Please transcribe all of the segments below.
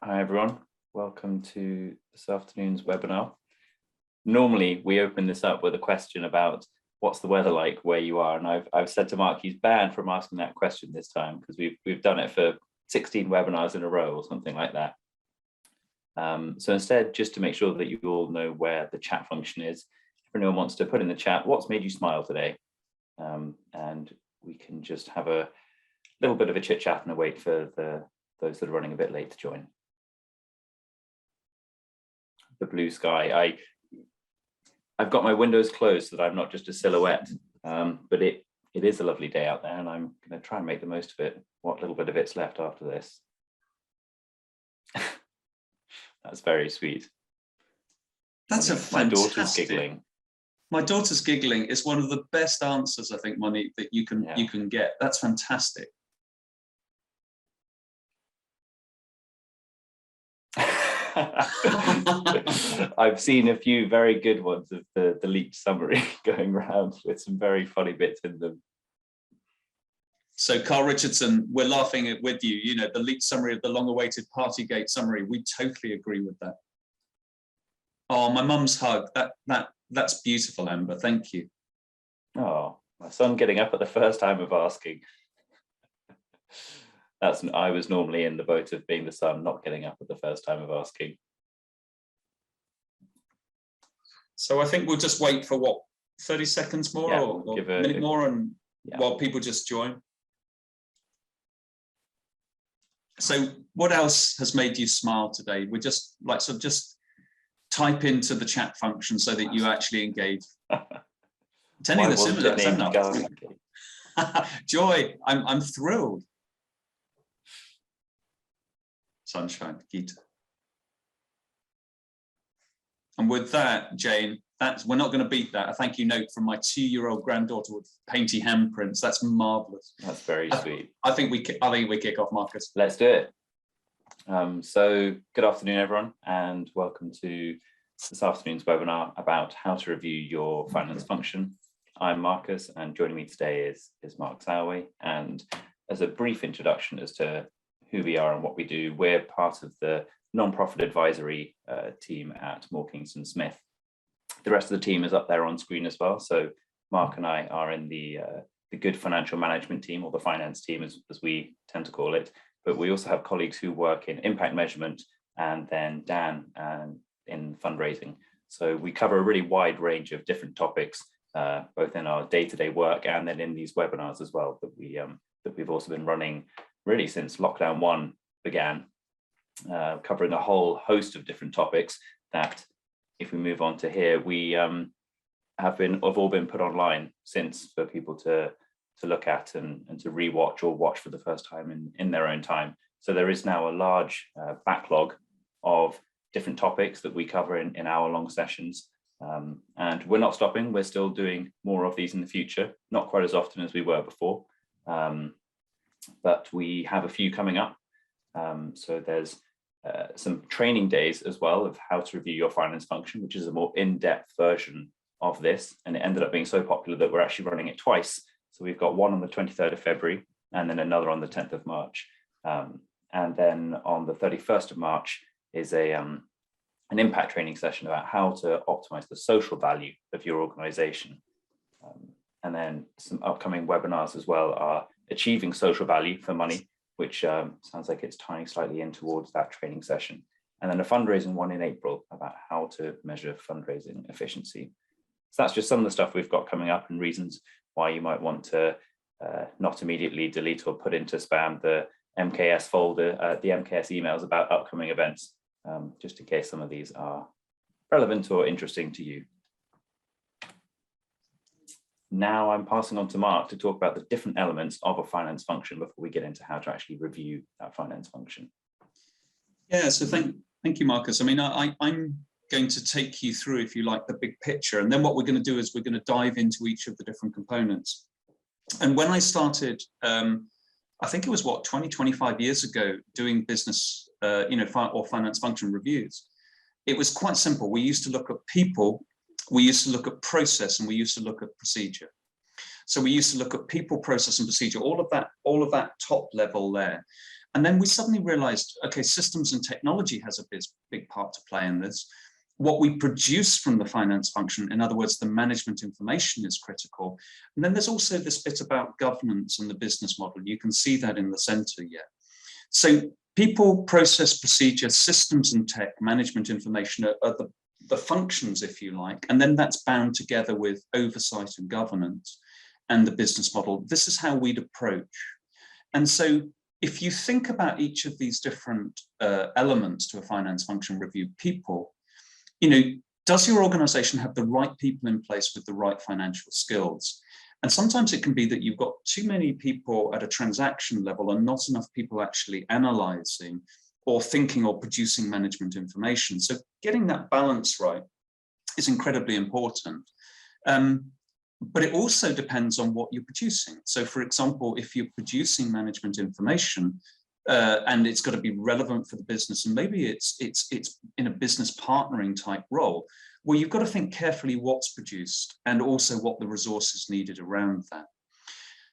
Hi everyone, welcome to this afternoon's webinar. Normally we open this up with a question about what's the weather like where you are, and I've said to Mark he's banned from asking that question this time because we've done it for 16 webinars in a row or something like that. So instead, just to make sure that you all know where the chat function is, if anyone wants to put in the chat what's made you smile today, and we can just have a little bit of a chit chat and a wait for those that are running a bit late to join. The blue sky. I've got my windows closed so that I'm not just a silhouette, but it is a lovely day out there, and I'm going to try and make the most of it. What little bit of it's left after this. That's very sweet. That's my daughter's giggling. My daughter's giggling is one of the best answers, I think, Monique, that you can get. That's fantastic. I've seen a few very good ones of the leaked summary going around with some very funny bits in them. So Carl Richardson, we're laughing with you. You know, the leaked summary of the long-awaited Partygate summary. We totally agree with that. Oh, my mum's hug. That's beautiful, Amber. Thank you. Oh, my son getting up at the first time of asking. I was normally in the boat of being the son, not getting up at the first time of asking. So I think we'll just wait for what, 30 seconds more, or a minute more, and while people just join. So what else has made you smile today? We're just like, so just type into the chat function so that you actually engage. Attending the seminar. Joy, I'm thrilled. Sunshine, Gita. And with that, Jane, we're not going to beat that. A thank you note from my 2-year-old granddaughter with painty handprints. That's marvelous. That's very sweet. I think we kick off, Marcus. Let's do it. So good afternoon, everyone, and welcome to this afternoon's webinar about how to review your finance function. I'm Marcus, and joining me today is Mark Sowey. And as a brief introduction as to who we are and what we do, we're part of the non-profit advisory team at Moore Kingston Smith. The rest of the team is up there on screen as well. So Mark and I are in the good financial management team, or the finance team as we tend to call it. But we also have colleagues who work in impact measurement, and then Dan in fundraising. So we cover a really wide range of different topics, both in our day-to-day work and then in these webinars as well that we've also been running really since lockdown 1 began, covering a whole host of different topics that, if we move on to here, we have all been put online since for people to look at and to rewatch or watch for the first time in their own time. So there is now a large backlog of different topics that we cover in hour-long sessions. And we're not stopping. We're still doing more of these in the future, not quite as often as we were before. But we have a few coming up. So there's some training days as well of how to review your finance function, which is a more in-depth version of this. And it ended up being so popular that we're actually running it twice. So we've got one on the 23rd of February and then another on the 10th of March. And then on the 31st of March is an impact training session about how to optimize the social value of your organization. And then some upcoming webinars as well are achieving social value for money, which sounds like it's tying slightly in towards that training session. And then a fundraising one in April about how to measure fundraising efficiency. So that's just some of the stuff we've got coming up, and reasons why you might want to not immediately delete or put into spam the MKS folder, the MKS emails about upcoming events, just in case some of these are relevant or interesting to you. Now I'm passing on to Mark to talk about the different elements of a finance function before we get into how to actually review that finance function. Yeah, so thank you, Marcus. I mean, I'm going to take you through, if you like, the big picture. And then what we're going to do is we're going to dive into each of the different components. And when I started, I think it was 25 years ago, doing business, or finance function reviews, it was quite simple. We used to look at people, we used to look at process, and we used to look at procedure. So we used to look at people, process, and procedure, all of that top level there. And then we suddenly realized, okay, systems and technology has a big part to play in this. What we produce from the finance function, in other words, the management information, is critical. And then there's also this bit about governance and the business model. You can see that in the center, yeah. So people, process, procedure, systems and tech, management information are the functions, if you like, and then that's bound together with oversight and governance and the business model. This is how we'd approach. And so if you think about each of these different elements to a finance function review, people, does your organization have the right people in place with the right financial skills? And sometimes it can be that you've got too many people at a transaction level and not enough people actually analyzing or thinking or producing management information. So getting that balance right is incredibly important. But it also depends on what you're producing. So for example, if you're producing management information and it's got to be relevant for the business, and maybe it's in a business partnering type role, well, you've got to think carefully what's produced and also what the resources needed around that.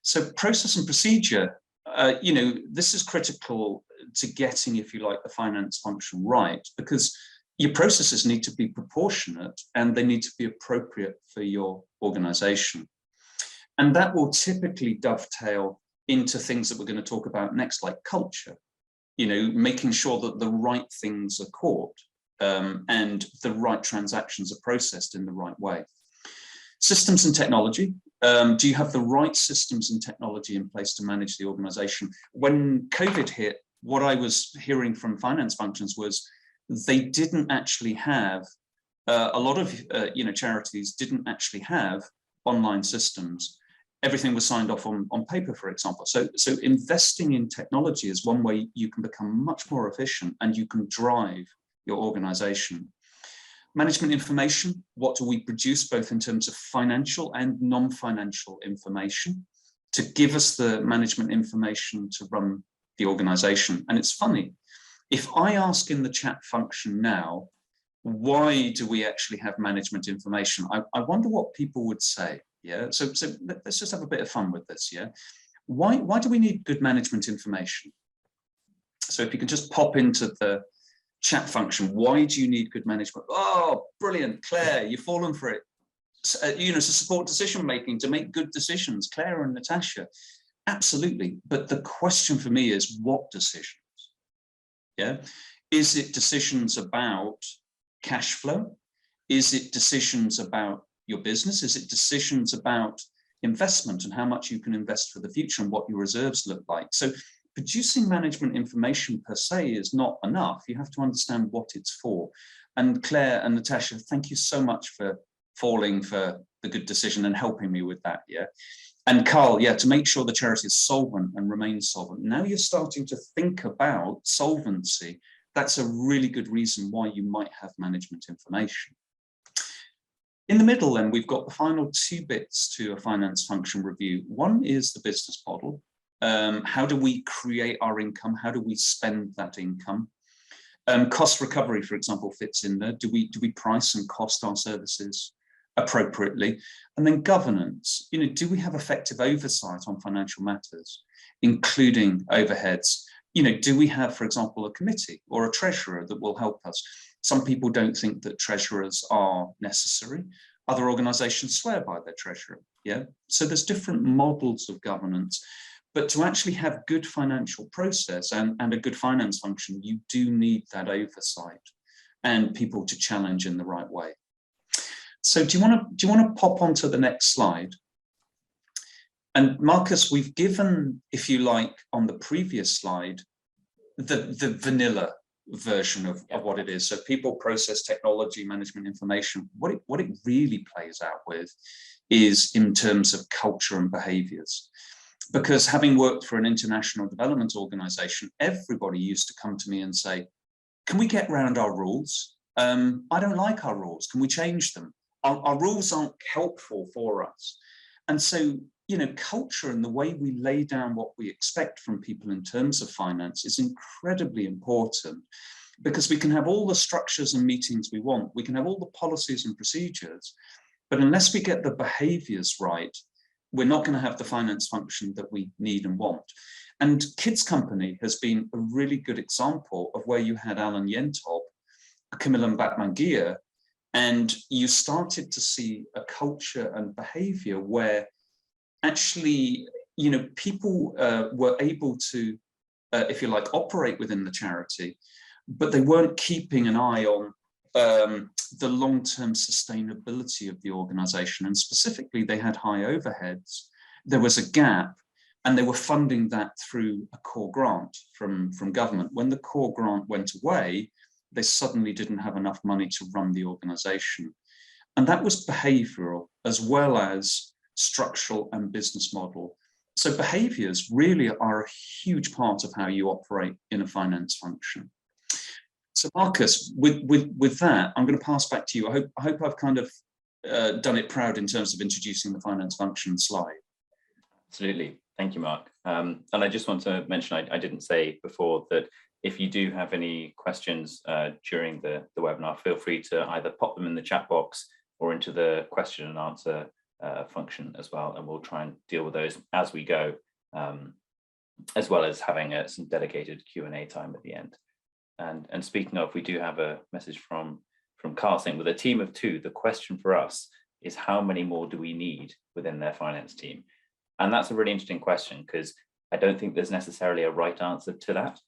So process and procedure, this is critical to getting, if you like, the finance function right, because your processes need to be proportionate and they need to be appropriate for your organization. And that will typically dovetail into things that we're going to talk about next, like culture, making sure that the right things are caught and the right transactions are processed in the right way. Systems and technology. Do you have the right systems and technology in place to manage the organization? When COVID hit, what I was hearing from finance functions was they didn't actually have, a lot of charities didn't actually have online systems. Everything was signed off on paper, for example. So investing in technology is one way you can become much more efficient and you can drive your organization. Management information, what do we produce both in terms of financial and non-financial information to give us the management information to run the organization? And it's funny, if I ask in the chat function now, why do we actually have management information? I wonder what people would say. Yeah, so let's just have a bit of fun with this. Yeah, why do we need good management information? So if you can just pop into the chat function, why do you need good management? Oh, brilliant, Claire, you've fallen for it. To support decision making, to make good decisions. Claire and Natasha, absolutely. But the question for me is, what decisions? Yeah, is it decisions about cash flow? Is it decisions about your business? Is it decisions about investment and how much you can invest for the future and what your reserves look like? So producing management information per se is not enough. You have to understand what it's for. And Claire and Natasha, thank you so much for falling for the good decision and helping me with that. Yeah. And Carl, yeah, to make sure the charity is solvent and remains solvent. Now you're starting to think about solvency. That's a really good reason why you might have management information. In the middle, then, we've got the final two bits to a finance function review. One is the business model. How do we create our income? How do we spend that income? Cost recovery, for example, fits in there. Do we price and cost our services appropriately? And then governance. Do we have effective oversight on financial matters, including overheads? Do we have, for example, a committee or a treasurer that will help us? Some people don't think that treasurers are necessary. Other organizations swear by their treasurer. Yeah. So there's different models of governance, but to actually have good financial process and a good finance function, you do need that oversight and people to challenge in the right way. So do you want to pop onto the next slide? And Marcus, we've given, if you like, on the previous slide, the vanilla version of what it is. So people, process, technology, management information. What it really plays out with is in terms of culture and behaviours. Because having worked for an international development organization, everybody used to come to me and say, can we get around our rules? I don't like our rules. Can we change them? Our rules aren't helpful for us. And so, culture and the way we lay down what we expect from people in terms of finance is incredibly important, because we can have all the structures and meetings we want. We can have all the policies and procedures, but unless we get the behaviors right, we're not going to have the finance function that we need and want. And Kids Company has been a really good example of where you had Alan Yentob, Camilla Batmangia, and you started to see a culture and behavior where actually, people were able to, if you like, operate within the charity, but they weren't keeping an eye on the long-term sustainability of the organization. And specifically, they had high overheads. There was a gap, and they were funding that through a core grant from government. When the core grant went away, they suddenly didn't have enough money to run the organization. And that was behavioral as well as structural and business model. So behaviors really are a huge part of how you operate in a finance function. So Marcus, with that, I'm going to pass back to you. I hope I've kind of done it proud in terms of introducing the finance function slide. Absolutely. Thank you, Mark. And I just want to mention, I didn't say before that if you do have any questions during the webinar, feel free to either pop them in the chat box or into the question and answer function as well, and we'll try and deal with those as we go, as well as having some dedicated Q&A time at the end. And speaking of, we do have a message from Carl saying, with a team of 2, the question for us is how many more do we need within their finance team? And that's a really interesting question, because I don't think there's necessarily a right answer to that.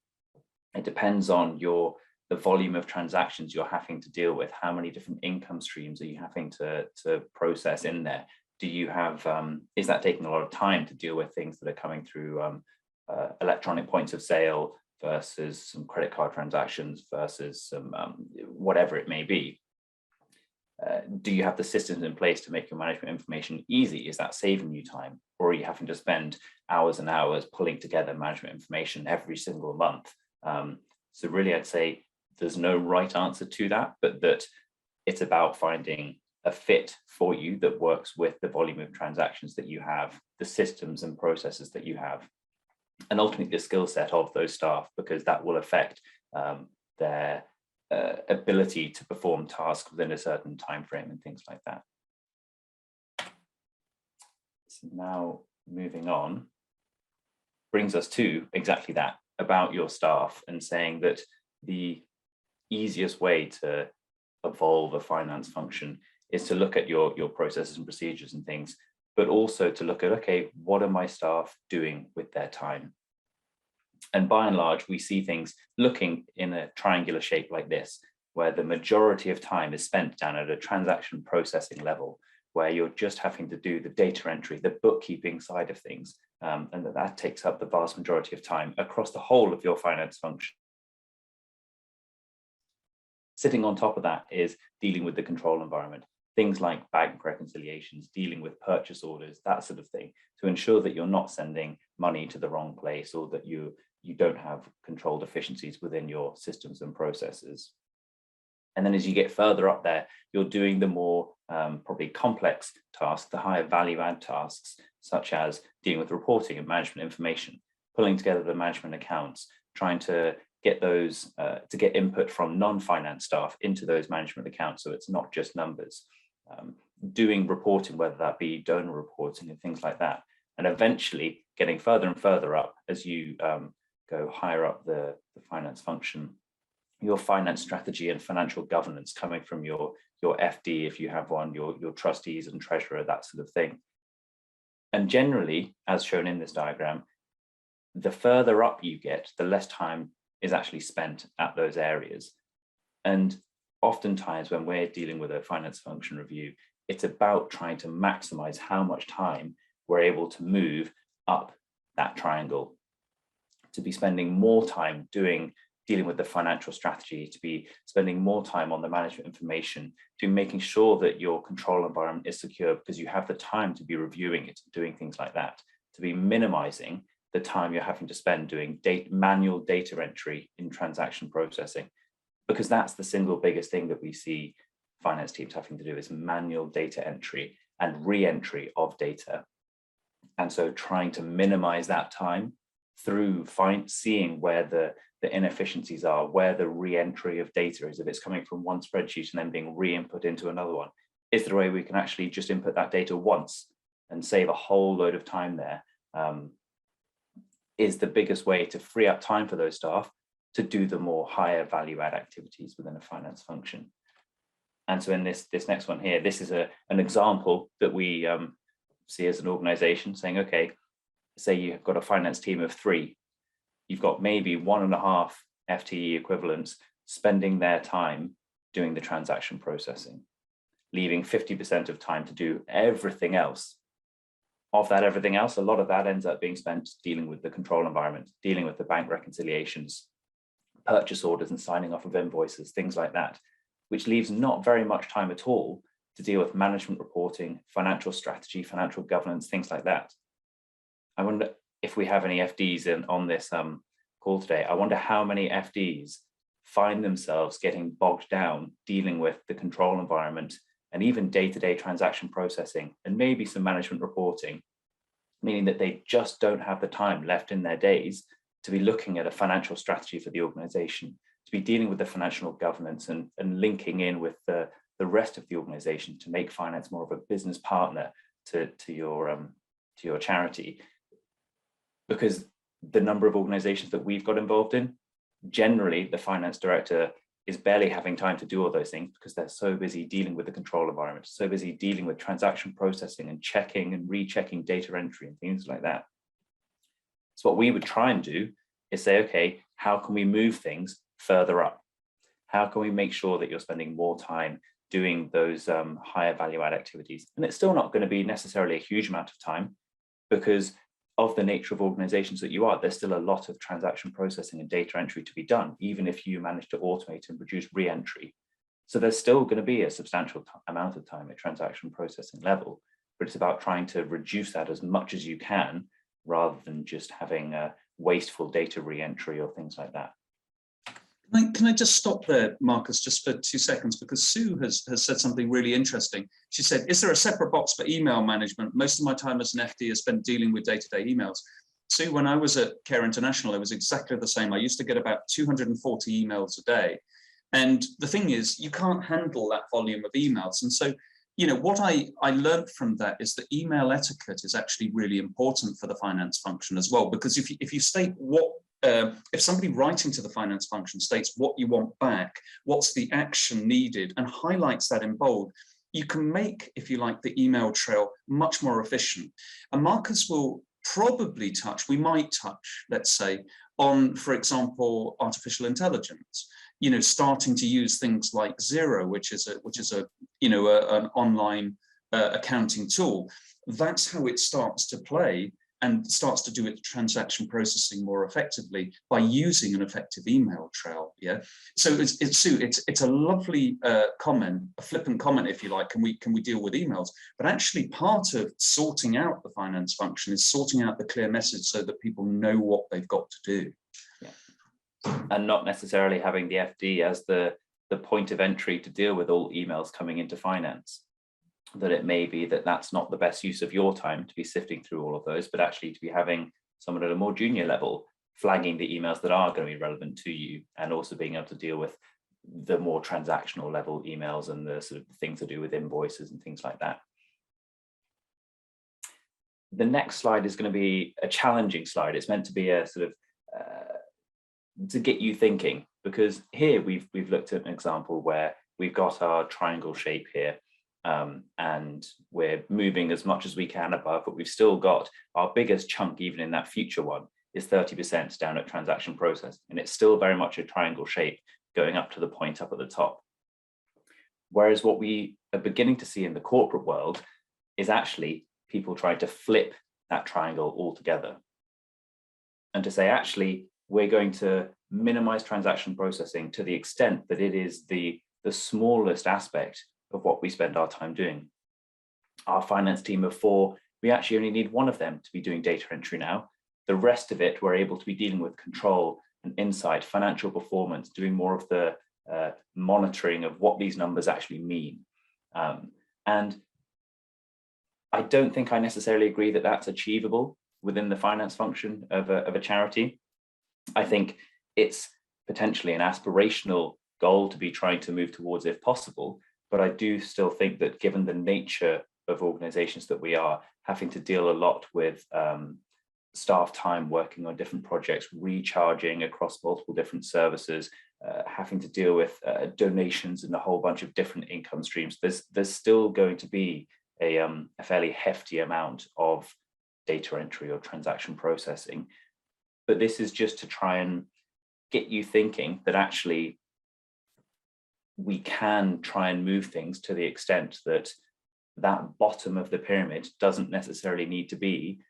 It depends on the volume of transactions you're having to deal with. How many different income streams are you having to process in there? Do you have, is that taking a lot of time to deal with things that are coming through electronic points of sale versus some credit card transactions versus some whatever it may be? Do you have the systems in place to make your management information easy? Is that saving you time? Or are you having to spend hours and hours pulling together management information every single month? So really, I'd say there's no right answer to that, but that it's about finding a fit for you that works with the volume of transactions that you have, the systems and processes that you have, and ultimately the skill set of those staff, because that will affect their ability to perform tasks within a certain time frame and things like that. So now moving on, brings us to exactly that, about your staff, and saying that the easiest way to evolve a finance function is to look at your processes and procedures and things, but also to look at, okay, what are my staff doing with their time? And by and large, we see things looking in a triangular shape like this, where the majority of time is spent down at a transaction processing level, where you're just having to do the data entry, the bookkeeping side of things, and that takes up the vast majority of time across the whole of your finance function. Sitting on top of that is dealing with the control environment, things like bank reconciliations, dealing with purchase orders, that sort of thing, to ensure that you're not sending money to the wrong place, or that you don't have controlled efficiencies within your systems and processes. And then as you get further up there, you're doing the more probably complex tasks, the higher value add tasks, such as dealing with reporting and management information, pulling together the management accounts, trying to get those, to get input from non-finance staff into those management accounts, so it's not just numbers. Doing reporting, whether that be donor reporting and things like that. And eventually getting further and further up as you go higher up the finance function, your finance strategy and financial governance coming from your FD, if you have one, your trustees and treasurer, that sort of thing. And generally, as shown in this diagram, the further up you get, the less time is actually spent at those areas. And oftentimes when we're dealing with a finance function review, it's about trying to maximize how much time we're able to move up that triangle, to be spending more time dealing with the financial strategy, to be spending more time on the management information, to making sure that your control environment is secure because you have the time to be reviewing it, doing things like that, to be minimizing the time you're having to spend doing manual data entry in transaction processing, because that's the single biggest thing that we see finance teams having to do, is manual data entry and re-entry of data. And so trying to minimize that time through seeing where the inefficiencies are, where the re-entry of data is, if it's coming from one spreadsheet and then being re-input into another one. Is there a way we can actually just input that data once and save a whole load of time there? is the biggest way to free up time for those staff to do the more higher value add activities within a finance function. And so in this next one here, this is an example that we see as an organization saying, okay, say you've got a finance team of 3, you've got maybe 1.5 FTE equivalents spending their time doing the transaction processing, leaving 50% of time to do everything else. Of that everything else, a lot of that ends up being spent dealing with the control environment, dealing with the bank reconciliations, purchase orders and signing off of invoices, things like that, which leaves not very much time at all to deal with management reporting, financial strategy, financial governance, things like that. I wonder if we have any FDs on this call today. I wonder how many FDs find themselves getting bogged down dealing with the control environment and even day-to-day transaction processing and maybe some management reporting, meaning that they just don't have the time left in their days to be looking at a financial strategy for the organization, to be dealing with the financial governance and linking in with the rest of the organization to make finance more of a business partner to your charity. Because the number of organizations that we've got involved in, generally the finance director is barely having time to do all those things because they're so busy dealing with the control environment, so busy dealing with transaction processing and checking and rechecking data entry and things like that. So what we would try and do is say, okay, how can we move things further up? How can we make sure that you're spending more time doing those higher value add activities? And it's still not going to be necessarily a huge amount of time because of the nature of organizations that you are, there's still a lot of transaction processing and data entry to be done, even if you manage to automate and reduce re-entry. So there's still going to be a substantial amount of time at transaction processing level, but it's about trying to reduce that as much as you can, rather than just having a wasteful data re-entry or things like that. Can I just stop there, Marcus, just for 2 seconds, because Sue has said something really interesting. She said, is there a separate box for email management? Most of my time as an FD is spent dealing with day-to-day emails. Sue, when I was at Care International, it was exactly the same. I used to get about 240 emails a day. And the thing is, you can't handle that volume of emails. And so, you know, what I learned from that is that email etiquette is actually really important for the finance function as well, because if you state what, if somebody writing to the finance function states what you want back, what's the action needed, and highlights that in bold, you can make, if you like, the email trail much more efficient. And Marcus will probably touch, we might touch, let's say, on, for example, artificial intelligence. You know, starting to use things like Xero, which is a you know an online accounting tool. That's how it starts to play and starts to do its transaction processing more effectively by using an effective email trail. Yeah. So it's a lovely comment, a flippant comment, if you like. Can we deal with emails? But actually, part of sorting out the finance function is sorting out the clear message so that people know what they've got to do. And not necessarily having the FD as the point of entry to deal with all emails coming into finance. That it may be that that's not the best use of your time to be sifting through all of those, but actually to be having someone at a more junior level flagging the emails that are going to be relevant to you, and also being able to deal with the more transactional level emails and the sort of things to do with invoices and things like that. The next slide is going to be a challenging slide. It's meant to be a sort of to get you thinking, because here we've looked at an example where we've got our triangle shape here, and we're moving as much as we can above, but we've still got our biggest chunk, even in that future one, is 30% down at transaction process, and it's still very much a triangle shape going up to the point up at the top. Whereas what we are beginning to see in the corporate world is actually people trying to flip that triangle altogether, and to say, actually, we're going to minimize transaction processing to the extent that it is the smallest aspect of what we spend our time doing. Our finance team of 4, we actually only need 1 of them to be doing data entry now. The rest of it, we're able to be dealing with control and insight, financial performance, doing more of the monitoring of what these numbers actually mean. And I don't think I necessarily agree that that's achievable within the finance function of a charity. I think it's potentially an aspirational goal to be trying to move towards if possible, but I do still think that given the nature of organizations that we are, having to deal a lot with staff time working on different projects, recharging across multiple different services, having to deal with donations and a whole bunch of different income streams. There's still going to be a fairly hefty amount of data entry or transaction processing. But this is just to try and get you thinking that actually we can try and move things to the extent that that bottom of the pyramid doesn't necessarily need to be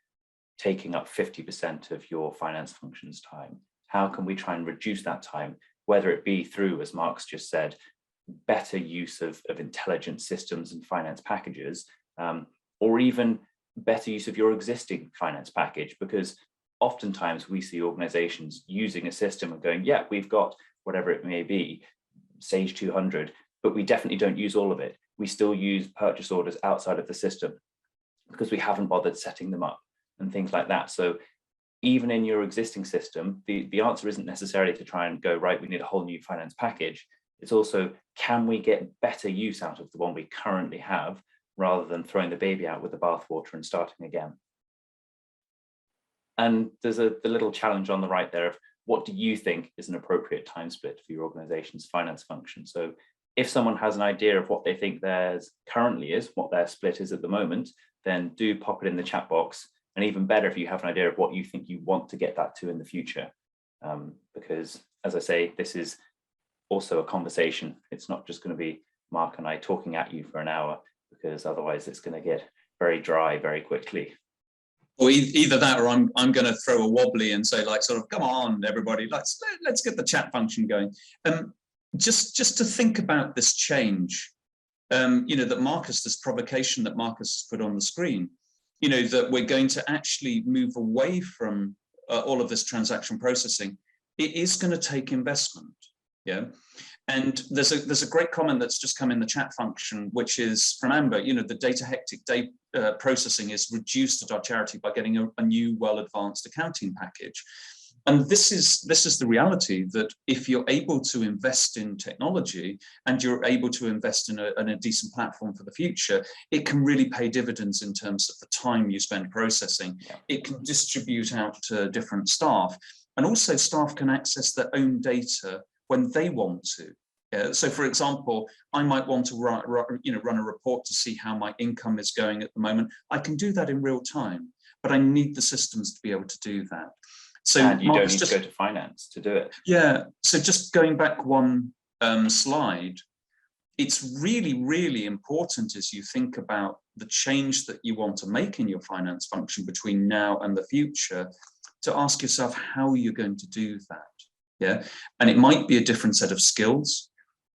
taking up 50% of your finance function's time. How can we try and reduce that time, whether it be through, as Mark's just said, better use of intelligent systems and finance packages, or even better use of your existing finance package? Because oftentimes we see organizations using a system and going, yeah, we've got whatever it may be, Sage 200, but we definitely don't use all of it. We still use purchase orders outside of the system because we haven't bothered setting them up and things like that. So even in your existing system, the answer isn't necessarily to try and go, right, we need a whole new finance package. It's also, can we get better use out of the one we currently have, rather than throwing the baby out with the bathwater and starting again? And there's the little challenge on the right there of, what do you think is an appropriate time split for your organization's finance function? So if someone has an idea of what they think theirs currently is, what their split is at the moment, then do pop it in the chat box. And even better, if you have an idea of what you think you want to get that to in the future. Because as I say, this is also a conversation. It's not just going to be Mark and I talking at you for an hour, because otherwise it's going to get very dry very quickly. Or either that, or I'm going to throw a wobbly and say, like, sort of, come on, everybody, let's get the chat function going. Just to think about this change, that Marcus, this provocation that Marcus has put on the screen, that we're going to actually move away from all of this transaction processing. It is going to take investment, yeah. And there's a great comment that's just come in the chat function, which is from Amber. The data hectic processing is reduced at our charity by getting a new, well-advanced accounting package. And this is the reality, that if you're able to invest in technology and you're able to invest in a decent platform for the future, it can really pay dividends in terms of the time you spend processing. Yeah. It can distribute out to different staff, and also staff can access their own data when they want to. So, for example, I might want to run a report to see how my income is going at the moment. I can do that in real time, but I need the systems to be able to do that. So, and you Marcus, don't need to go to finance to do it. Yeah. So just going back one slide, it's really, really important as you think about the change that you want to make in your finance function between now and the future, to ask yourself how you're going to do that. Yeah. And it might be a different set of skills.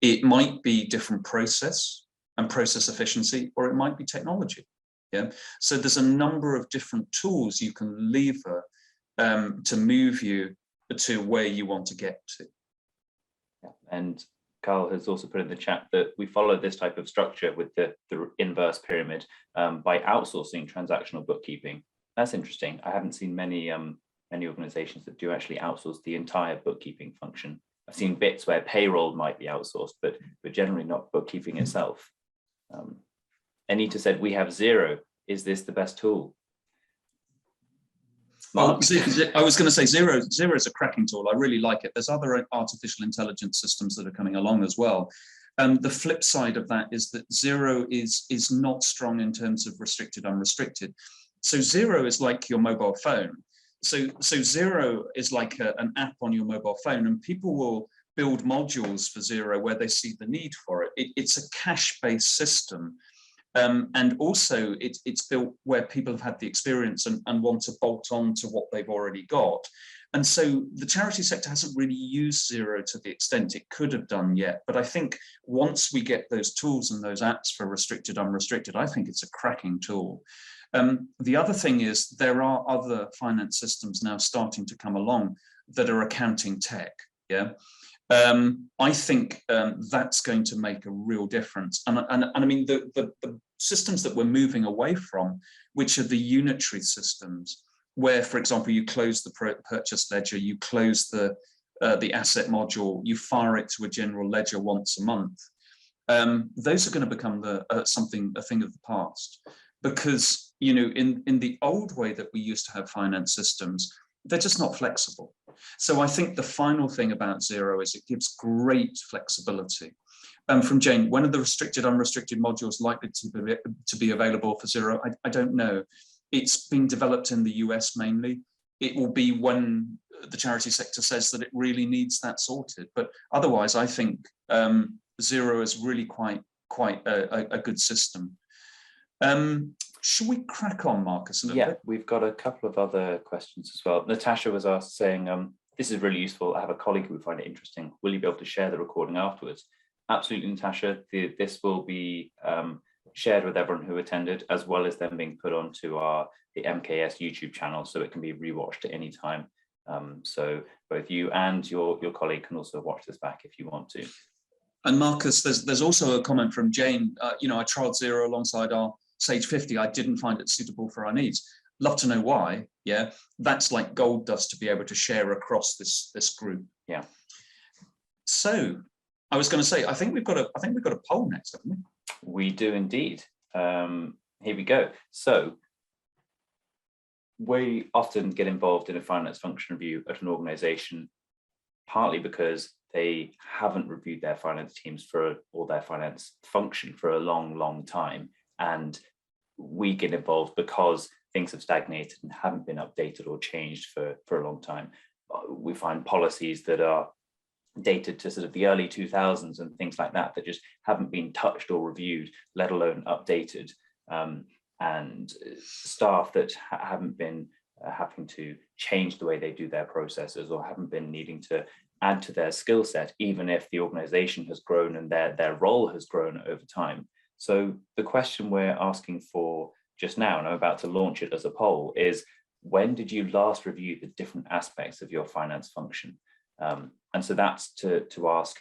It might be different process and process efficiency, or it might be technology. Yeah. So there's a number of different tools you can lever to move you to where you want to get to. Yeah. And Carl has also put in the chat that we follow this type of structure with the inverse pyramid by outsourcing transactional bookkeeping. That's interesting. I haven't seen many organizations that do actually outsource the entire bookkeeping function. I've seen bits where payroll might be outsourced, but generally not bookkeeping itself. Anita said, we have Xero. Is this the best tool? Well, I was going to say Xero is a cracking tool. I really like it. There's other artificial intelligence systems that are coming along as well. The flip side of that is that Xero is not strong in terms of restricted, unrestricted. So Xero is like your mobile phone. So Xero is like an app on your mobile phone, and people will build modules for Xero where they see the need for it. It's a cache-based system. And also it's built where people have had the experience and want to bolt on to what they've already got. And so the charity sector hasn't really used Xero to the extent it could have done yet. But I think once we get those tools and those apps for restricted, unrestricted, I think it's a cracking tool. The other thing is there are other finance systems now starting to come along that are accounting tech. Yeah. I think that's going to make a real difference. And I mean, the systems that we're moving away from, which are the unitary systems, where, for example, you close the purchase ledger, you close the asset module, you fire it to a general ledger once a month. Those are going to become a thing of the past, because in the old way that we used to have finance systems, they're just not flexible. So I think the final thing about Xero is it gives great flexibility. From Jane, when are the restricted, unrestricted modules likely to be available for Xero? I don't know. It's being developed in the US mainly. It will be when the charity sector says that it really needs that sorted. But otherwise, I think Xero is really quite a good system. Should we crack on, Marcus, a little bit? We've got a couple of other questions as well. Natasha was asked saying, this is really useful. I have a colleague who would find it interesting. Will you be able to share the recording afterwards? Absolutely, Natasha. This will be shared with everyone who attended, as well as them being put onto the MKS YouTube channel, so it can be rewatched at any time. So both you and your colleague can also watch this back if you want to. And Marcus, there's also a comment from Jane. I trialed Xero alongside our Sage 50. I didn't find it suitable for our needs. Love to know why. Yeah, that's like gold dust to be able to share across this group. Yeah. So I was going to say, I think we've got a poll next, haven't we? We do indeed. Here we go. So we often get involved in a finance function review at an organization, partly because they haven't reviewed their finance teams or their finance function for a long time. And we get involved because things have stagnated and haven't been updated or changed for a long time. We find policies that are dated to sort of the early 2000s and things like that just haven't been touched or reviewed, let alone updated. And staff that haven't been having to change the way they do their processes, or haven't been needing to add to their skill set, even if the organization has grown and their role has grown over time. So the question we're asking for just now, and I'm about to launch it as a poll, is when did you last review the different aspects of your finance function? And so that's to ask,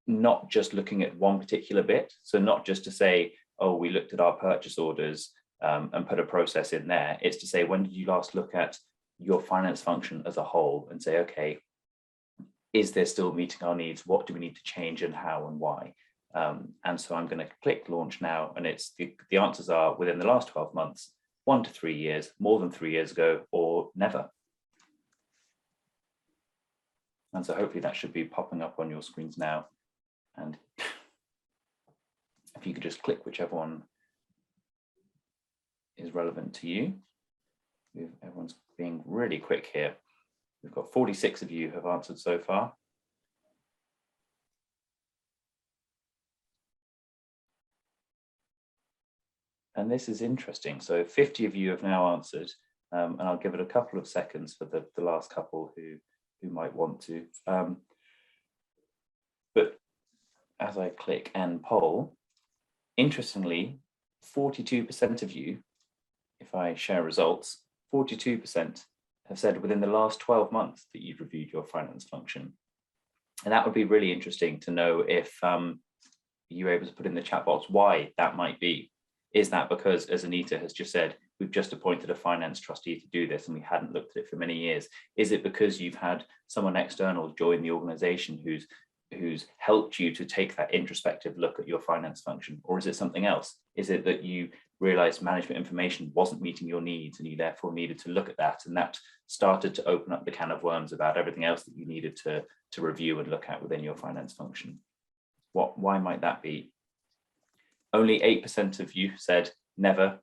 not just looking at one particular bit. So not just to say, oh, we looked at our purchase orders and put a process in there. It's to say, when did you last look at your finance function as a whole and say, okay, is this still meeting our needs? What do we need to change, and how and why? And so I'm going to click launch now, and it's the answers are within the last 12 months, 1 to 3 years, more than 3 years ago, or never. And so hopefully that should be popping up on your screens now. And if you could just click whichever one is relevant to you. Everyone's being really quick here. We've got 46 of you who have answered so far. And this is interesting. So 50 of you have now answered, and I'll give it a couple of seconds for the last couple who might want to. But as I click end poll, interestingly, 42% of you, if I share results, 42% have said within the last 12 months that you've reviewed your finance function. And that would be really interesting to know if you're able to put in the chat box why that might be. Is that because, as Anita has just said, we've just appointed a finance trustee to do this and we hadn't looked at it for many years? Is it because you've had someone external join the organization who's helped you to take that introspective look at your finance function? Or is it something else? Is it that you realized management information wasn't meeting your needs and you therefore needed to look at that, and that started to open up the can of worms about everything else that you needed to review and look at within your finance function? Why might that be? Only 8% of you said never.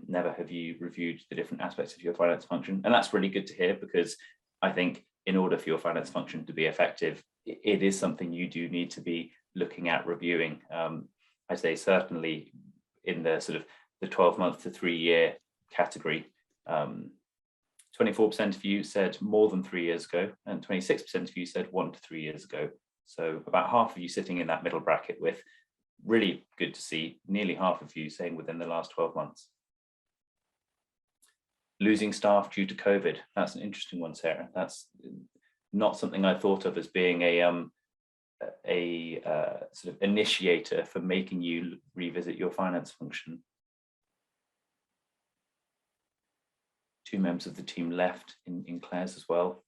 Never have you reviewed the different aspects of your finance function. And that's really good to hear, because I think in order for your finance function to be effective, it is something you do need to be looking at reviewing. I'd say certainly in the sort of the 12-month to 3-year category, 24% of you said more than 3 years ago, and 26% of you said 1 to 3 years ago. So about half of you sitting in that middle bracket, with really good to see nearly half of you saying within the last 12 months. Losing staff due to COVID. That's an interesting one, Sarah. That's not something I thought of as being a sort of initiator for making you revisit your finance function. 2 members of the team left in Claire's as well.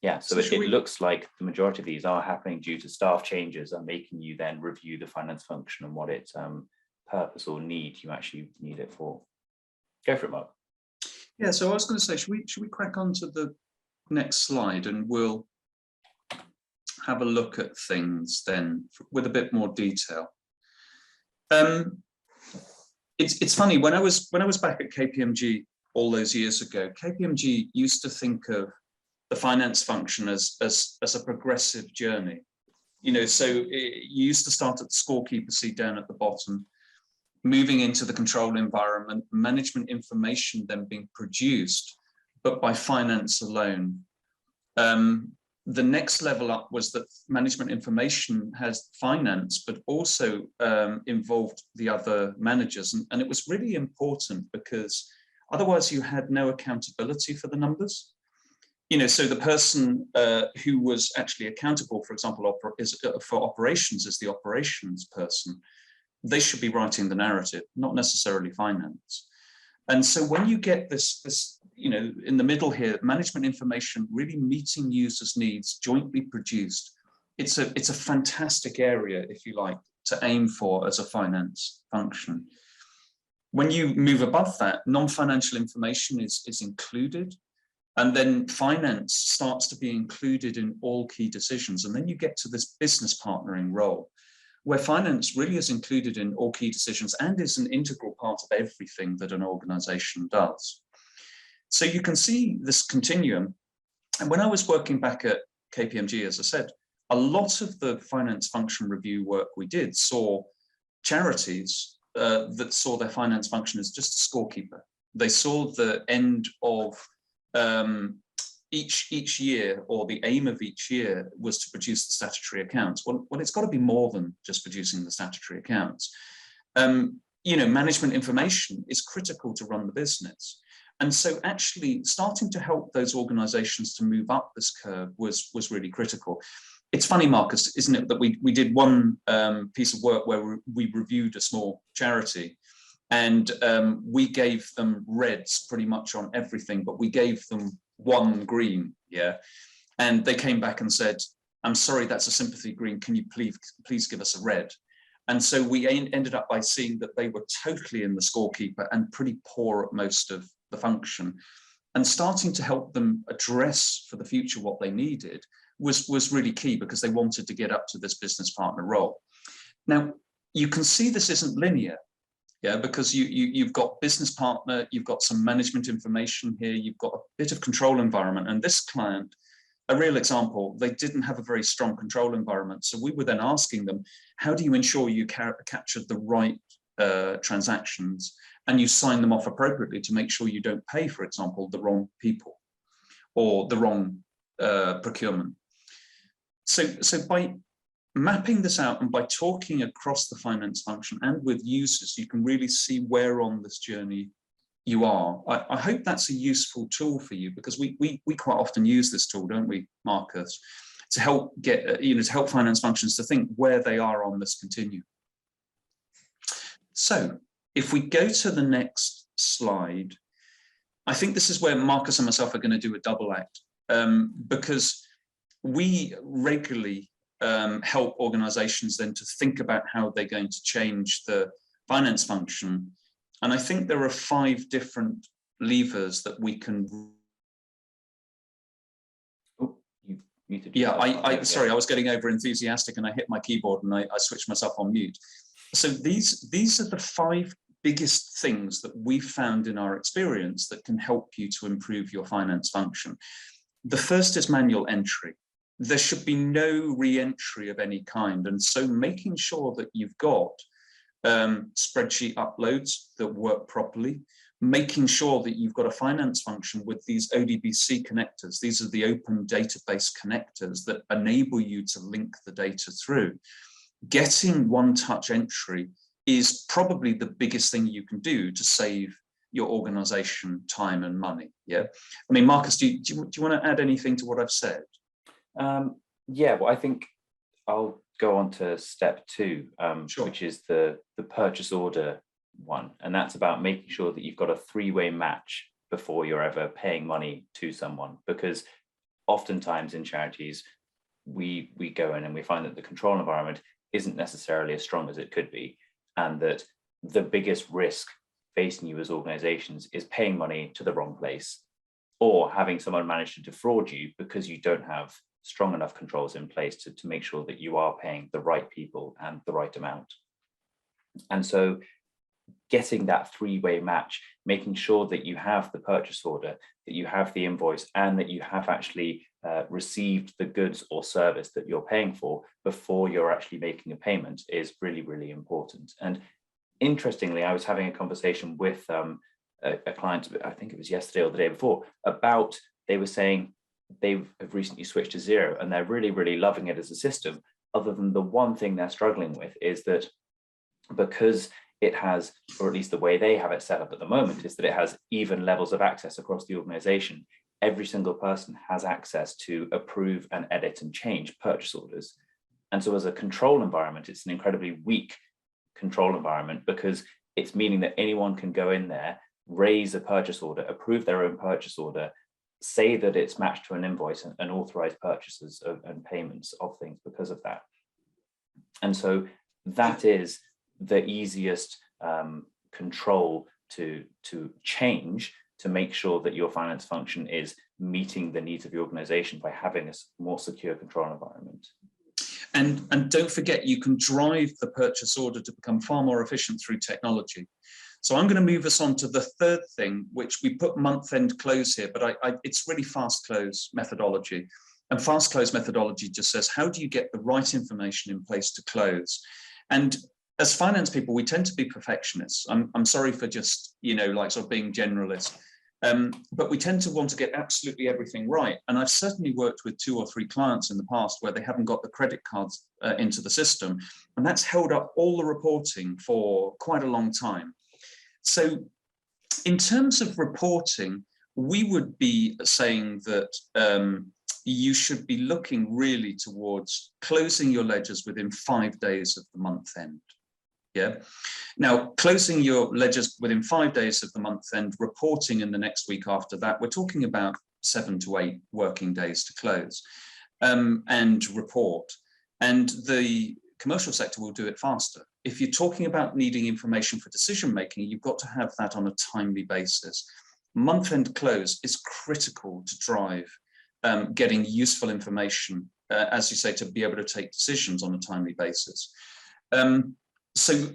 Yeah, so it looks like the majority of these are happening due to staff changes, are making you then review the finance function and what it purpose or need you actually need it for. Go for it, Mark. Yeah, so I was going to say, should we crack on to the next slide, and we'll have a look at things then with a bit more detail. It's funny, when I was back at KPMG all those years ago, KPMG used to think of the finance function as a progressive journey. You know, so you used to start at the scorekeeper seat down at the bottom, moving into the control environment, management information then being produced, but by finance alone. The next level up was that management information has finance, but also involved the other managers. And it was really important because otherwise you had no accountability for the numbers. You know, so the person who was actually accountable, for example, for operations is the operations person. They should be writing the narrative, not necessarily finance. And so when you get this, you know, in the middle here, management information really meeting users' needs, jointly produced, it's a fantastic area, if you like, to aim for as a finance function. When you move above that, non-financial information is included, and then finance starts to be included in all key decisions. And then you get to this business partnering role, where finance really is included in all key decisions and is an integral part of everything that an organization does. So you can see this continuum. And when I was working back at KPMG, as I said, a lot of the finance function review work we did saw charities that saw their finance function as just a scorekeeper. They saw the end of each year, or the aim of each year was to produce the statutory accounts. Well, it's got to be more than just producing the statutory accounts. You know, management information is critical to run the business. And so actually starting to help those organizations to move up this curve was really critical. It's funny, Marcus, isn't it, that we did one piece of work where we reviewed a small charity, and we gave them reds pretty much on everything, but we gave them one green, yeah, and they came back and said, "I'm sorry, that's a sympathy green. Can you please give us a red?" And so we ended up by seeing that they were totally in the scorekeeper and pretty poor at most of the function, and starting to help them address for the future what they needed was really key, because they wanted to get up to this business partner role. Now you can see this isn't linear. Yeah, because you've got business partner, you've got some management information here, you've got a bit of control environment. And this client, a real example, they didn't have a very strong control environment. So we were then asking them, how do you ensure you captured the right transactions and you sign them off appropriately to make sure you don't pay, for example, the wrong people or the wrong procurement? So by mapping this out and by talking across the finance function and with users, you can really see where on this journey you are. I hope that's a useful tool for you, because we quite often use this tool, don't we, Marcus, to help get, to help finance functions to think where they are on this continuum. So if we go to the next slide, I think this is where Marcus and myself are going to do a double act, because we regularly help organizations then to think about how they're going to change the finance function. And I think there are 5 different levers that we can. Oh, you muted. Yeah, sorry, I was getting over enthusiastic and I hit my keyboard and I switched myself on mute. So these are the 5 biggest things that we found in our experience that can help you to improve your finance function. The first is manual entry. There should be no re-entry of any kind. And so making sure that you've got spreadsheet uploads that work properly, making sure that you've got a finance function with these ODBC connectors. These are the open database connectors that enable you to link the data through. Getting one-touch entry is probably the biggest thing you can do to save your organization time and money. Yeah, I mean, Marcus, do you want to add anything to what I've said? Yeah, well, I think I'll go on to step 2, Sure. which is the purchase order one. And that's about making sure that you've got a 3-way match before you're ever paying money to someone. Because oftentimes in charities, we go in and we find that the control environment isn't necessarily as strong as it could be. And that the biggest risk facing you as organizations is paying money to the wrong place, or having someone manage to defraud you because you don't have strong enough controls in place to make sure that you are paying the right people and the right amount. And so getting that three-way match, making sure that you have the purchase order, that you have the invoice, and that you have actually received the goods or service that you're paying for before you're actually making a payment is really, really important. And interestingly, I was having a conversation with a client, I think it was yesterday or the day before, about, they were saying they have recently switched to Xero and they're really, really loving it as a system, other than the one thing they're struggling with is that because it has, or at least the way they have it set up at the moment, is that it has even levels of access across the organization. Every single person has access to approve and edit and change purchase orders. And so as a control environment, it's an incredibly weak control environment, because it's meaning that anyone can go in there, raise a purchase order, approve their own purchase order, say that it's matched to an invoice, and authorize purchases and payments of things because of that. And so that is the easiest control to change, to make sure that your finance function is meeting the needs of your organization by having a more secure control environment. And don't forget, you can drive the purchase order to become far more efficient through technology. So I'm going to move us on to the third thing, which we put month-end close here, but it's really fast close methodology. And fast close methodology just says, how do you get the right information in place to close? And as finance people, we tend to be perfectionists. I'm sorry for just, like sort of being generalist, but we tend to want to get absolutely everything right. And I've certainly worked with 2 or 3 clients in the past where they haven't got the credit cards into the system, and that's held up all the reporting for quite a long time. So in terms of reporting, we would be saying that you should be looking really towards closing your ledgers within 5 days of the month end. Yeah. Now, closing your ledgers within 5 days of the month end, reporting in the next week after that, we're talking about 7 to 8 working days to close and report. And the commercial sector will do it faster. If you're talking about needing information for decision making, you've got to have that on a timely basis. Month end close is critical to drive getting useful information, as you say, to be able to take decisions on a timely basis. So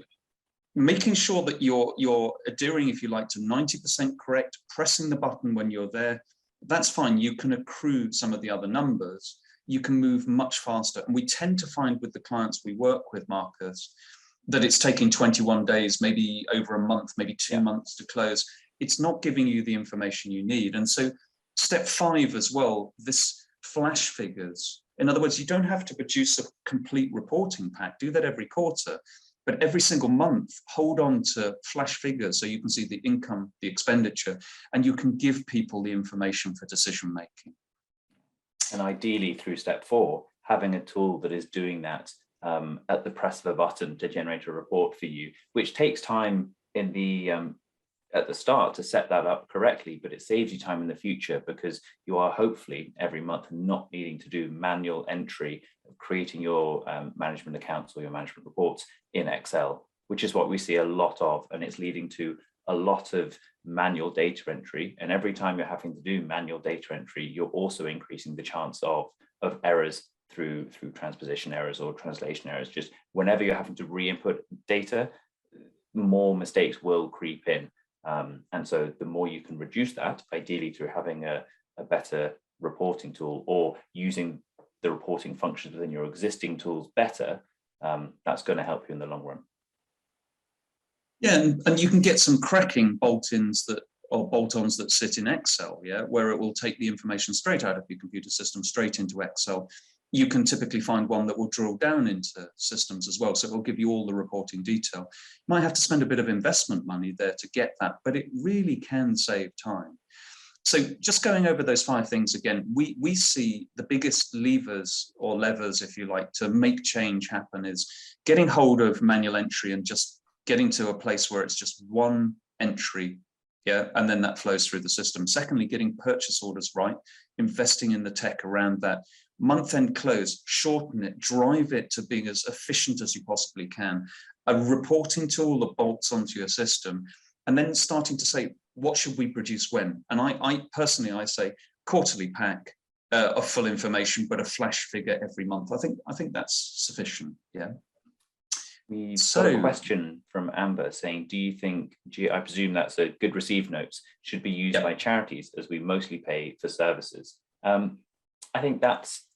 making sure that you're adhering, if you like, to 90% correct, pressing the button when you're there, that's fine. You can accrue some of the other numbers. You can move much faster. And we tend to find with the clients we work with, Marcus, that it's taking 21 days, maybe over a month, maybe 2 months to close. It's not giving you the information you need. And so step 5 as well, this flash figures. In other words, you don't have to produce a complete reporting pack. Do that every quarter. But every single month, hold on to flash figures so you can see the income, the expenditure, and you can give people the information for decision making. And ideally, through step 4, having a tool that is doing that at the press of a button to generate a report for you, which takes time in the at the start to set that up correctly, but it saves you time in the future, because you are hopefully every month not needing to do manual entry of creating your management accounts or your management reports in Excel, which is what we see a lot of, and it's leading to a lot of manual data entry. And every time you're having to do manual data entry, you're also increasing the chance of errors through transposition errors or translation errors. Just whenever you're having to re-input data, more mistakes will creep in. And so the more you can reduce that, ideally through having a better reporting tool or using the reporting functions within your existing tools better, that's going to help you in the long run. Yeah, and you can get some cracking bolt-ins or bolt-ons that sit in Excel, where it will take the information straight out of your computer system straight into Excel. You can typically find one that will drill down into systems as well, so it will give you all the reporting detail. You might have to spend a bit of investment money there to get that, but it really can save time. So just going over those 5 things again, we see the biggest levers, if you like, to make change happen is getting hold of manual entry and just getting to a place where it's just one entry, and then that flows through the system. Secondly, getting purchase orders right, investing in the tech around that. Month-end close, shorten it, drive it to being as efficient as you possibly can. a reporting tool that bolts onto your system, and then starting to say, what should we produce when? And I personally, I say quarterly pack of full information, but a flash figure every month. I think that's sufficient. Yeah. We've got a question from Amber saying, do you think, I presume that's a good receive notes, should be used by charities as we mostly pay for services? I think that's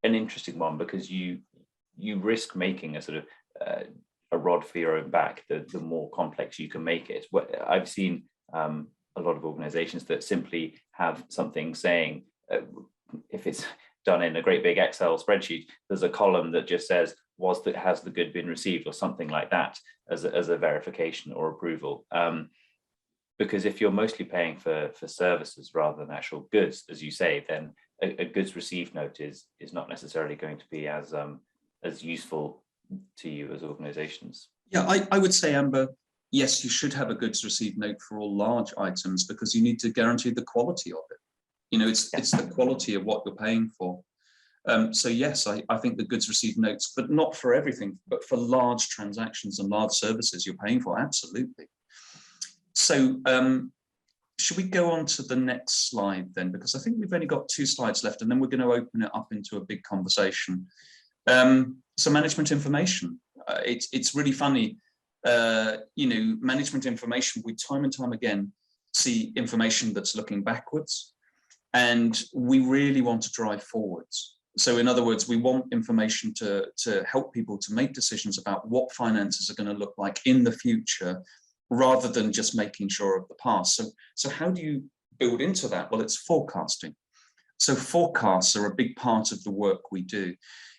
an interesting one, because you risk making a sort of a rod for your own back, the more complex you can make it. I've seen a lot of organizations that simply have something saying, if it's done in a great big Excel spreadsheet, there's a column that just says, has the good been received, or something like that, as a verification or approval. Because if you're mostly paying for services rather than actual goods, as you say, then a goods received note is not necessarily going to be as useful to you as organizations. Yeah, I would say, Amber, yes, you should have a goods received note for all large items, because you need to guarantee the quality of it. You know, it's the quality of what you're paying for. So yes, I think the goods received notes, but not for everything, but for large transactions and large services you're paying for, absolutely. So should we go on to the next slide then? Because I think we've only got 2 slides left, and then we're going to open it up into a big conversation. So management information, it's really funny. You know, management information, we time and time again see information that's looking backwards, and we really want to drive forwards. So in other words, we want information to help people to make decisions about what finances are going to look like in the future, rather than just making sure of the past. So how do you build into that? Well, it's forecasting. So forecasts are a big part of the work we do.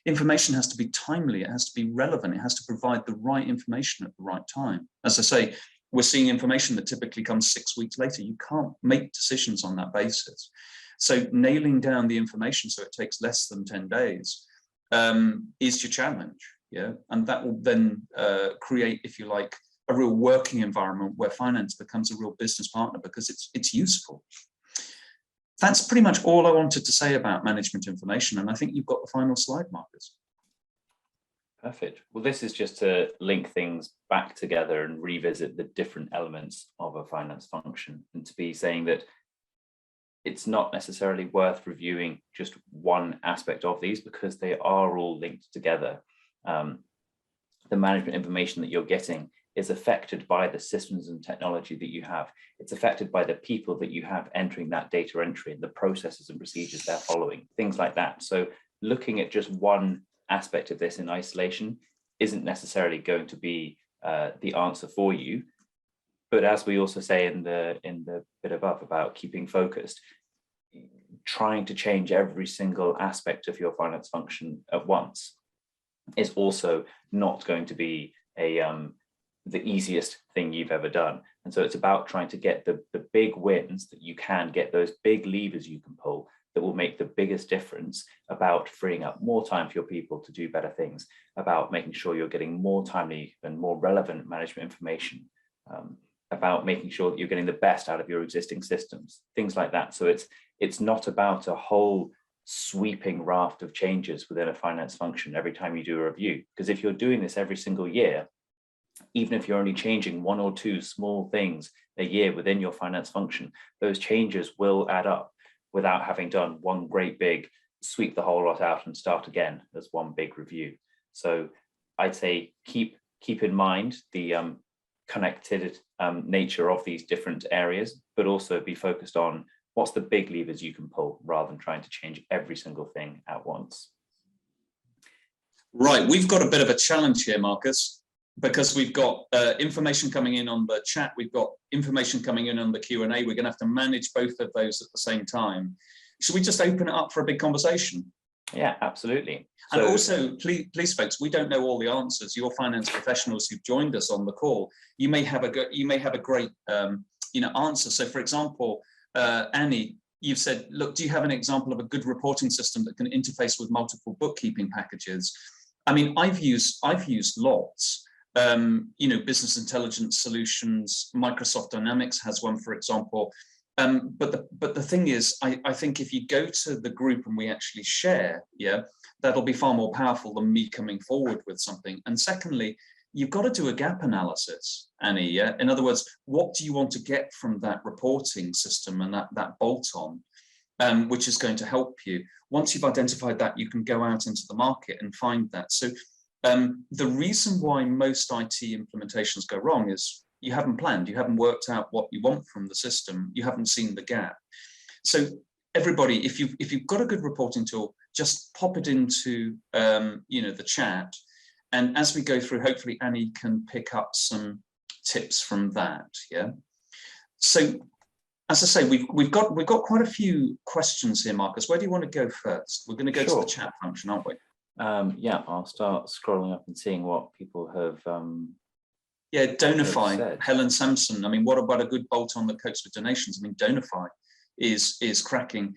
Information has to be timely, it has to be relevant, it has to provide the right information at the right time. As I say, we're seeing information that typically comes 6 weeks later. You can't make decisions on that basis. So nailing down the information so it takes less than 10 days is your challenge. Yeah, and that will then create, if you like, a real working environment where finance becomes a real business partner, because it's useful. That's pretty much all I wanted to say about management information, and I think you've got the final slide, Marcus. Perfect. Well, this is just to link things back together and revisit the different elements of a finance function, and to be saying that it's not necessarily worth reviewing just one aspect of these, because they are all linked together. The management information that you're getting is affected by the systems and technology that you have. It's affected by the people that you have entering that data entry, and the processes and procedures they're following, things like that. So looking at just one aspect of this in isolation isn't necessarily going to be the answer for you. But as we also say in the bit above about keeping focused, trying to change every single aspect of your finance function at once is also not going to be the easiest thing you've ever done. And so it's about trying to get the big wins that you can get, those big levers you can pull that will make the biggest difference, about freeing up more time for your people to do better things, about making sure you're getting more timely and more relevant management information, about making sure that you're getting the best out of your existing systems, things like that. So it's not about a whole sweeping raft of changes within a finance function every time you do a review, because if you're doing this every single year, even if you're only changing 1 or 2 small things a year within your finance function, those changes will add up without having done one great big sweep the whole lot out and start again as one big review. So I'd say keep in mind the connected nature of these different areas, but also be focused on what's the big levers you can pull, rather than trying to change every single thing at once. Right, we've got a bit of a challenge here, Marcus, because we've got information coming in on the chat, we've got information coming in on the Q&A. We're going to have to manage both of those at the same time. Should we just open it up for a big conversation? Yeah, absolutely. And also, please, folks, we don't know all the answers. You're finance professionals who've joined us on the call. You may have a great answer. So, for example, Annie, you've said, look, do you have an example of a good reporting system that can interface with multiple bookkeeping packages? I mean, I've used lots. Business intelligence solutions, Microsoft Dynamics has one, for example. But the thing is, I think if you go to the group and we actually share, that'll be far more powerful than me coming forward with something. And secondly, you've got to do a gap analysis, Annie. Yeah? In other words, what do you want to get from that reporting system and that bolt-on, which is going to help you? Once you've identified that, you can go out into the market and find that. So the reason why most IT implementations go wrong is you haven't planned, you haven't worked out what you want from the system, you haven't seen the gap. So everybody, if you've got a good reporting tool, just pop it into the chat. And as we go through, hopefully Annie can pick up some tips from that. Yeah. So as I say, we've got quite a few questions here, Marcus. Where do you want to go first? We're going to go to the chat function, aren't we? Yeah, I'll start scrolling up and seeing what people have. Yeah, Donify, Helen Sampson. I mean, what about a good bolt-on that copes with donations? I mean, Donify is cracking.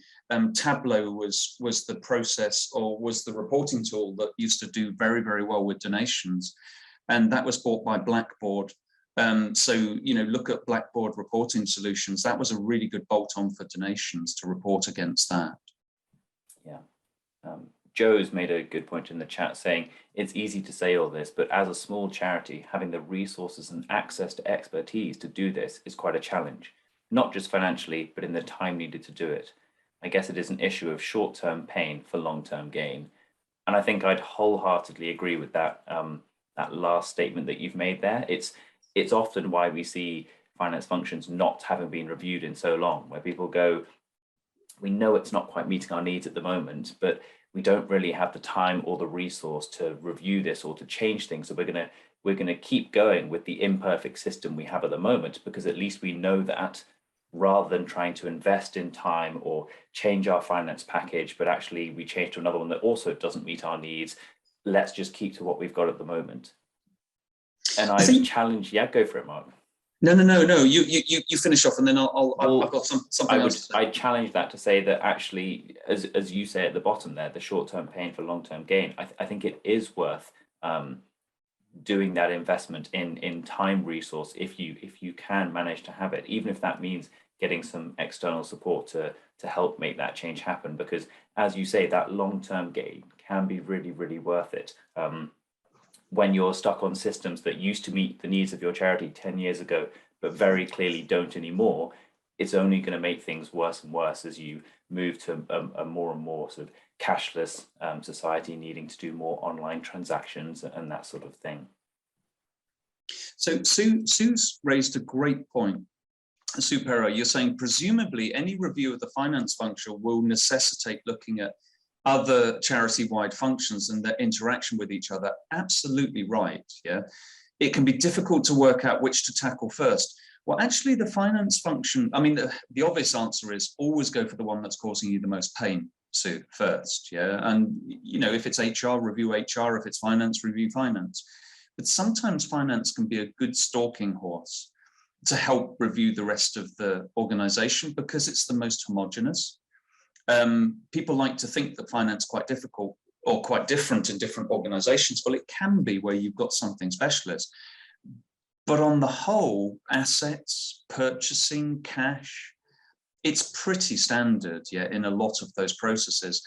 Tableau was the process, or was the reporting tool that used to do very, very well with donations, and that was bought by Blackboard. So look at Blackboard reporting solutions. That was a really good bolt-on for donations to report against that. Yeah. Joe's made a good point in the chat saying it's easy to say all this, but as a small charity, having the resources and access to expertise to do this is quite a challenge, not just financially, but in the time needed to do it. I guess it is an issue of short-term pain for long-term gain. And I think I'd wholeheartedly agree with that, that last statement that you've made there. It's often why we see finance functions not having been reviewed in so long, where people go, we know it's not quite meeting our needs at the moment, but we don't really have the time or the resource to review this or to change things. So we're gonna keep going with the imperfect system we have at the moment, because at least we know that, rather than trying to invest in time or change our finance package, but actually we change to another one that also doesn't meet our needs. Let's just keep to what we've got at the moment. And I've challenged, yeah, go for it, Mark. No. You finish off, and then I've got something else. I challenge that to say that actually, as you say at the bottom there, the short-term pain for long-term gain. I think it is worth doing that investment in time resource if you can manage to have it, even if that means getting some external support to help make that change happen. Because as you say, that long-term gain can be really, really worth it. When you're stuck on systems that used to meet the needs of your charity 10 years ago, but very clearly don't anymore, it's only going to make things worse and worse as you move to a more and more sort of cashless society, needing to do more online transactions and that sort of thing. So Sue's raised a great point. Sue Perro, you're saying presumably any review of the finance function will necessitate looking at other charity-wide functions and their interaction with each other. Absolutely right. Yeah, it can be difficult to work out which to tackle first. Well, actually, the finance function, I mean, the obvious answer is always go for the one that's causing you the most pain, Sue, first. Yeah, and if it's HR, review HR. If it's finance, review finance. But sometimes finance can be a good stalking horse to help review the rest of the organization because it's the most homogenous. People like to think that finance is quite difficult or quite different in different organizations. Well, it can be where you've got something specialist. But on the whole, assets, purchasing, cash, it's pretty standard, yeah, in a lot of those processes.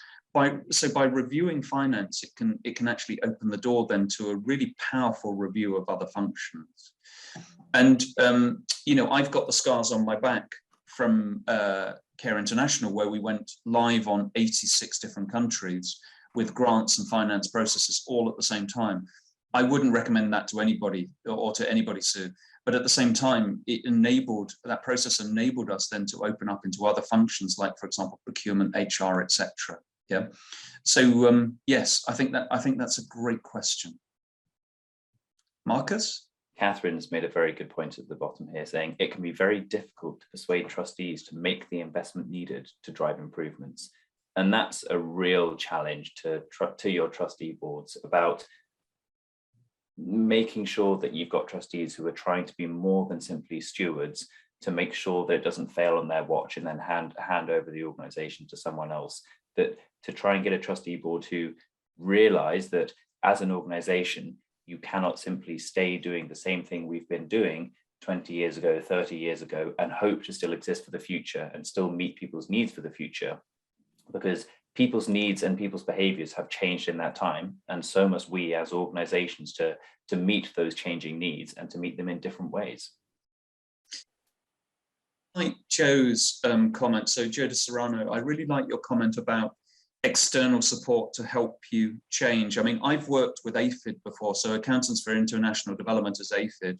So by reviewing finance, it can actually open the door then to a really powerful review of other functions. And I've got the scars on my back from Care International, where we went live on 86 different countries with grants and finance processes all at the same time. I wouldn't recommend that to anybody or to anybody, Sue. But at the same time, that process enabled us then to open up into other functions, like, for example, procurement, HR, etc. Yeah. So yes, I think that's a great question. Marcus? Catherine's made a very good point at the bottom here, saying it can be very difficult to persuade trustees to make the investment needed to drive improvements. And that's a real challenge to your trustee boards, about making sure that you've got trustees who are trying to be more than simply stewards, to make sure that it doesn't fail on their watch and then hand over the organization to someone else. That to try and get a trustee board who realize that as an organization, you cannot simply stay doing the same thing we've been doing 20 years ago, 30 years ago, and hope to still exist for the future and still meet people's needs for the future. Because people's needs and people's behaviors have changed in that time, and so must we as organizations to meet those changing needs and to meet them in different ways. Like Joe's comment, so Joe De Serrano, I really like your comment about external support to help you change. I mean, I've worked with AFID before, so Accountants for International Development is AFID.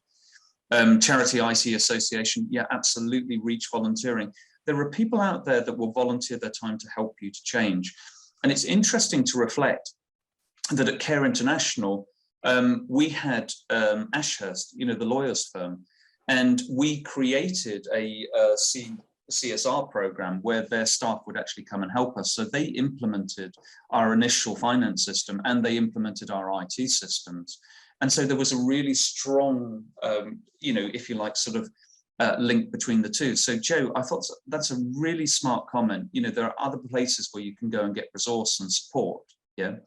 Charity IC Association, yeah, absolutely, reach volunteering. There are people out there that will volunteer their time to help you to change. And it's interesting to reflect that at Care International, we had Ashurst, you know, the lawyers firm, and we created a CSR program where their staff would actually come and help us. So they implemented our initial finance system and they implemented our IT systems. And so there was a really strong, you know, if you like, sort of link between the two. So Joe, I thought that's a really smart comment. You know, there are other places where you can go and get resource and support. Yeah.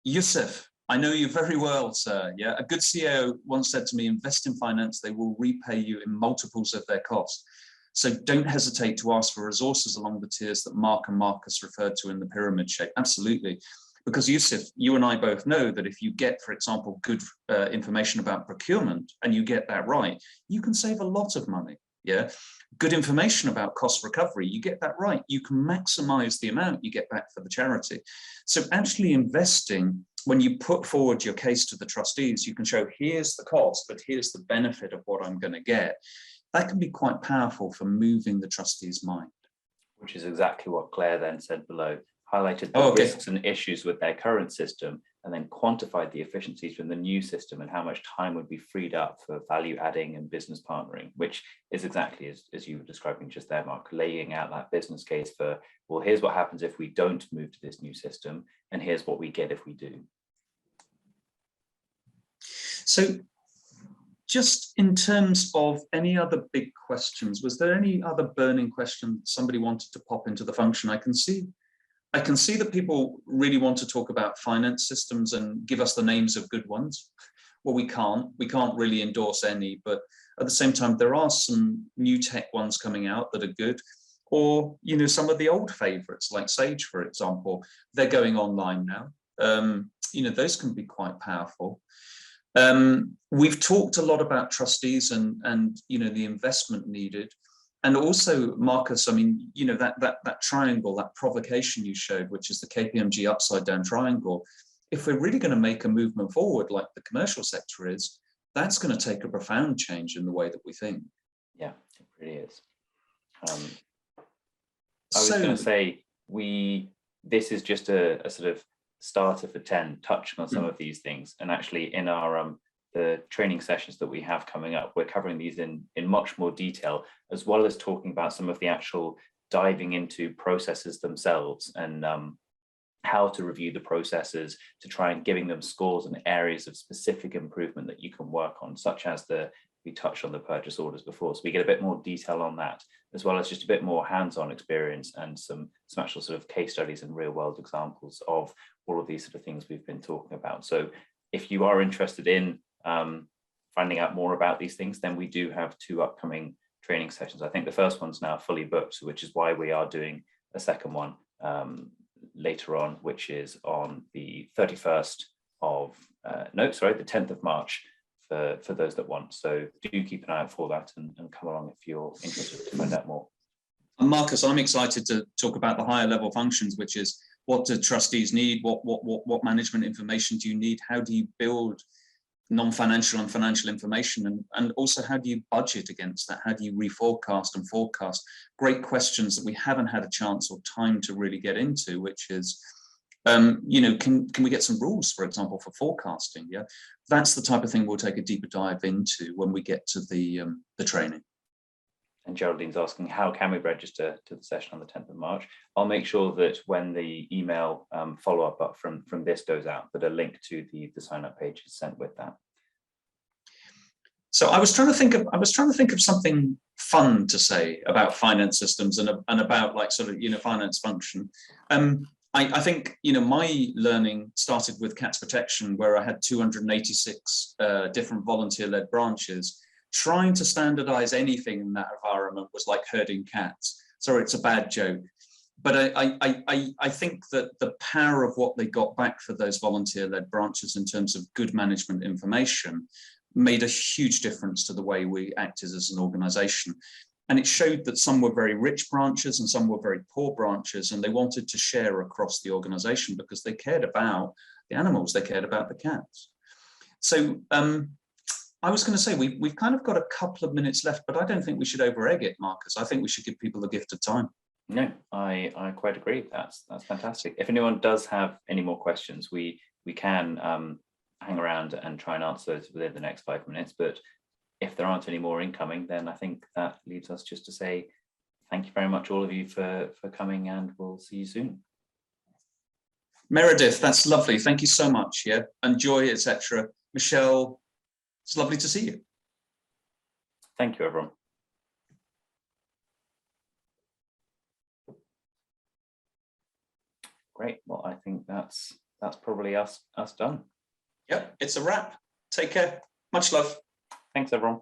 Yusuf, I know you very well, sir. Yeah, a good CEO once said to me, invest in finance, they will repay you in multiples of their cost. So don't hesitate to ask for resources along the tiers that Mark and Marcus referred to in the pyramid shape. Absolutely. Because Yusuf, you and I both know that if you get, for example, good information about procurement and you get that right, you can save a lot of money. Yeah. Good information about cost recovery, you get that right, you can maximize the amount you get back for the charity. So actually investing, when you put forward your case to the trustees, you can show here's the cost, but here's the benefit of what I'm going to get. That can be quite powerful for moving the trustee's mind. Which is exactly what Claire then said below, highlighted the risks and issues with their current system, and then quantified the efficiencies from the new system and how much time would be freed up for value adding and business partnering, which is exactly as you were describing just there, Mark, laying out that business case for, well, here's what happens if we don't move to this new system, and here's what we get if we do. So just in terms of any other big questions, was there any other burning question somebody wanted to pop into the function? I can see that people really want to talk about finance systems and give us the names of good ones. Well, we can't really endorse any, but at the same time, there are some new tech ones coming out that are good. Or, you know, some of the old favorites like Sage, for example, they're going online now. You know, those can be quite powerful. We've talked a lot about trustees and you know, the investment needed. And also, Marcus, I mean, you know, that triangle, that provocation you showed, which is the KPMG upside down triangle, if we're really going to make a movement forward like the commercial sector is, that's going to take a profound change in the way that we think. Yeah, it really is. I was going to say, this is just a sort of starter for 10, touching on some of these things. And actually in our the training sessions that we have coming up, we're covering these in much more detail, as well as talking about some of the actual diving into processes themselves and how to review the processes to try and giving them scores and areas of specific improvement that you can work on, such as we touched on the purchase orders before. So we get a bit more detail on that, as well as just a bit more hands-on experience and some actual sort of case studies and real world examples of all of these sort of things we've been talking about. So if you are interested in finding out more about these things, then we do have 2 upcoming training sessions. I think the first one's now fully booked, which is why we are doing a second one later on, which is on the 31st of, the 10th of March for those that want. So do keep an eye out for that and come along if you're interested to find out more. And Marcus, I'm excited to talk about the higher level functions, which is what do trustees need? What management information do you need? How do you build non-financial and financial information, and also how do you budget against that? How do you reforecast and forecast? Great questions that we haven't had a chance or time to really get into, which is, you know, can we get some rules, for example, for forecasting? Yeah, that's the type of thing we'll take a deeper dive into when we get to the training. And Geraldine's asking, how can we register to the session on the 10th of March? I'll make sure that when the email follow-up from this goes out, that a link to the sign-up page is sent with that. So I was trying to think of something fun to say about finance systems and about like sort of, you know, finance function. I think, you know, my learning started with Cats Protection, where I had 286 different volunteer-led branches. Trying to standardize anything in that environment was like herding cats. Sorry, it's a bad joke. But I think that the power of what they got back for those volunteer-led branches in terms of good management information made a huge difference to the way we acted as an organisation. And it showed that some were very rich branches and some were very poor branches, and they wanted to share across the organisation because they cared about the animals, they cared about the cats. So I was going to say, we've kind of got a couple of minutes left, but I don't think we should over-egg it, Marcus. I think we should give people the gift of time. No, I quite agree. That's fantastic. If anyone does have any more questions, we can hang around and try and answer those within the next 5 minutes. But if there aren't any more incoming, then I think that leaves us just to say thank you very much, all of you, for coming, and we'll see you soon. Meredith, that's lovely. Thank you so much. Yeah, enjoy, etc. Michelle, it's lovely to see you. Thank you, everyone. Great. Well, I think that's probably us done. Yep, it's a wrap. Take care. Much love. Thanks, everyone.